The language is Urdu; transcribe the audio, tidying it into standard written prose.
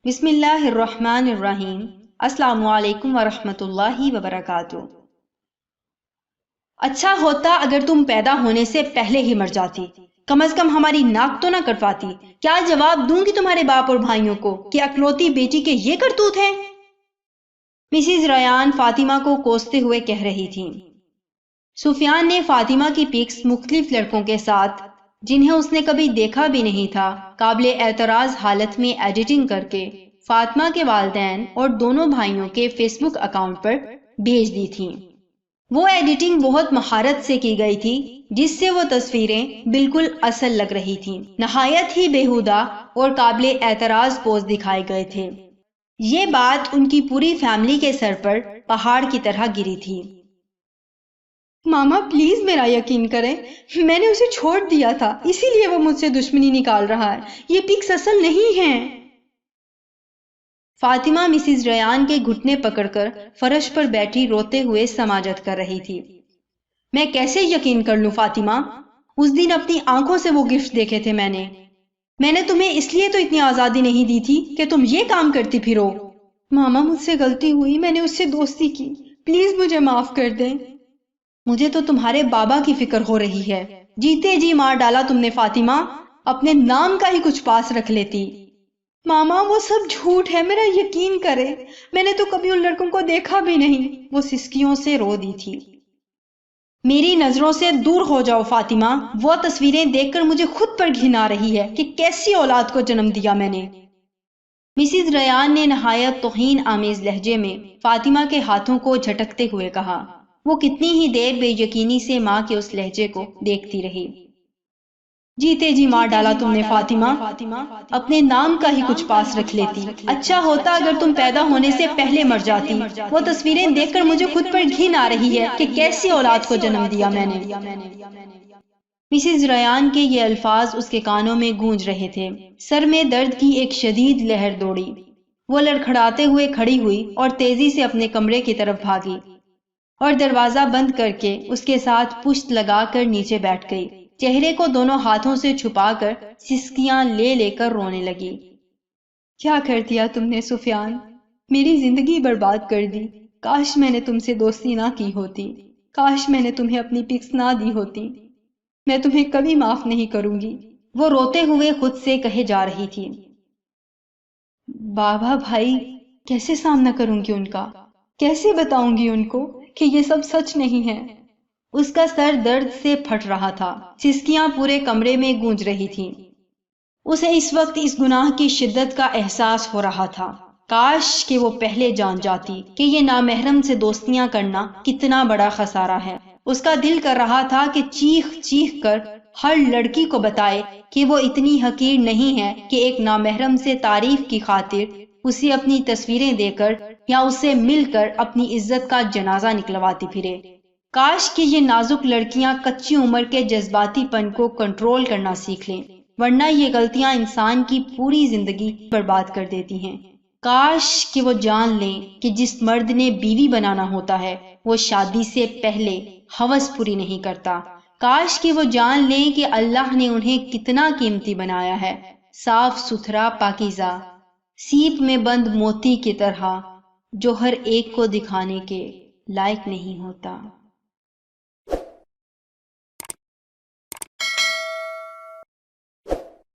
بسم اللہ الرحمن الرحیم۔ السلام علیکم ورحمۃ اللہ وبرکاتہ۔ اچھا ہوتا اگر تم پیدا ہونے سے پہلے ہی مر جاتی، کم از کم ہماری ناک تو نہ کٹواتی۔ کیا جواب دوں گی تمہارے باپ اور بھائیوں کو کہ اکلوتی بیٹی کے یہ کرتوت ہیں؟ مسز ریان فاطمہ کو کوستے ہوئے کہہ رہی تھی۔ سفیان نے فاطمہ کی پکس مختلف لڑکوں کے ساتھ، جنہیں اس نے کبھی دیکھا بھی نہیں تھا، قابل اعتراض حالت میں ایڈیٹنگ کر کے فاطمہ کے والدین اور دونوں بھائیوں کے فیس بک اکاؤنٹ پر بھیج دی تھی۔ وہ ایڈیٹنگ بہت مہارت سے کی گئی تھی، جس سے وہ تصویریں بالکل اصل لگ رہی تھیں۔ نہایت ہی بیہودہ اور قابل اعتراض پوز دکھائے گئے تھے۔ یہ بات ان کی پوری فیملی کے سر پر پہاڑ کی طرح گری تھی۔ ماما پلیز میرا یقین کریں، میں نے اسے چھوڑ دیا تھا، اسی لیے وہ مجھ سے دشمنی نکال رہا ہے۔ یہ پکس اصل نہیں ہیں۔ فاطمہ مسز ریان کے گھٹنے پکڑ کر فرش پر بیٹھی روتے ہوئے سماجت کر رہی تھی۔ میں کیسے یقین کر لوں فاطمہ؟ اس دن اپنی آنکھوں سے وہ گفٹ دیکھے تھے میں نے تمہیں اس لیے تو اتنی آزادی نہیں دی تھی کہ تم یہ کام کرتی پھرو۔ ماما مجھ سے غلطی ہوئی، میں نے اس سے دوستی کی، پلیز مجھے معاف کر دیں۔ مجھے تو تمہارے بابا کی فکر ہو رہی ہے، جیتے جی مار ڈالا تم نے فاطمہ، اپنے نام کا ہی کچھ پاس رکھ لیتی۔ ماما وہ سب جھوٹ ہے، میرا یقین کرے، میں نے تو کبھی ان لڑکوں کو دیکھا بھی نہیں۔ وہ سسکیوں سے رو دی تھی۔ میری نظروں سے دور ہو جاؤ فاطمہ، وہ تصویریں دیکھ کر مجھے خود پر گھن آ رہی ہے کہ کیسی اولاد کو جنم دیا میں نے۔ مسز ریان نے نہایت توہین آمیز لہجے میں فاطمہ کے ہاتھوں کو جھٹکتے ہوئے کہا۔ وہ کتنی ہی دیر بے یقینی سے ماں کے اس لہجے کو دیکھتی رہی۔ جیتے جی مار ڈالا تم نے فاطمہ، اپنے نام کا ہی کچھ پاس رکھ لیتی۔ اچھا ہوتا اگر تم پیدا ہونے سے پہلے مر جاتی۔ وہ تصویریں دیکھ کر مجھے خود پر گھن آ رہی ہے کہ کیسی اولاد کو جنم دیا میں نے۔ مسز ریان کے یہ الفاظ اس کے کانوں میں گونج رہے تھے۔ سر میں درد کی ایک شدید لہر دوڑی۔ وہ لڑکھڑاتے ہوئے کھڑی ہوئی اور تیزی سے اپنے کمرے کی طرف بھاگی اور دروازہ بند کر کے اس کے ساتھ پشت لگا کر نیچے بیٹھ گئی۔ چہرے کو دونوں ہاتھوں سے چھپا کر سسکیاں لے لے کر رونے لگی۔ کیا کر دیا تم نے سفیان؟ میری زندگی برباد کر دی۔ کاش میں نے تم سے دوستی نہ کی ہوتی، کاش میں نے تمہیں اپنی پکس نہ دی ہوتی۔ میں تمہیں کبھی معاف نہیں کروں گی، وہ روتے ہوئے خود سے کہے جا رہی تھی۔ بابا بھائی، کیسے سامنا کروں گی ان کا؟ کیسے بتاؤں گی ان کو کہ یہ سب سچ نہیں ہے؟ اس کا سر درد سے پھٹ رہا تھا، سسکیاں پورے کمرے میں گونج رہی تھیں۔ اسے اس وقت اس گناہ کی شدت کا احساس ہو رہا تھا۔ کاش کہ وہ پہلے جان جاتی کہ یہ نامحرم سے دوستیاں کرنا کتنا بڑا خسارہ ہے۔ اس کا دل کر رہا تھا کہ چیخ چیخ کر ہر لڑکی کو بتائے کہ وہ اتنی حقیر نہیں ہے کہ ایک نامحرم سے تعریف کی خاطر اسے اپنی تصویریں دے کر یا اسے مل کر اپنی عزت کا جنازہ نکلواتی پھرے۔ کاش کہ یہ نازک لڑکیاں کچی عمر کے جذباتی پن کو کنٹرول کرنا سیکھ لیں، ورنہ یہ غلطیاں انسان کی پوری زندگی برباد کر دیتی ہیں۔ کاش کہ وہ جان لیں کہ جس مرد نے بیوی بنانا ہوتا ہے وہ شادی سے پہلے ہوس پوری نہیں کرتا۔ کاش کہ وہ جان لیں کہ اللہ نے انہیں کتنا قیمتی بنایا ہے، صاف ستھرا پاکیزہ، سیپ میں بند موتی کی طرح، جو ہر ایک کو دکھانے کے لائق نہیں ہوتا۔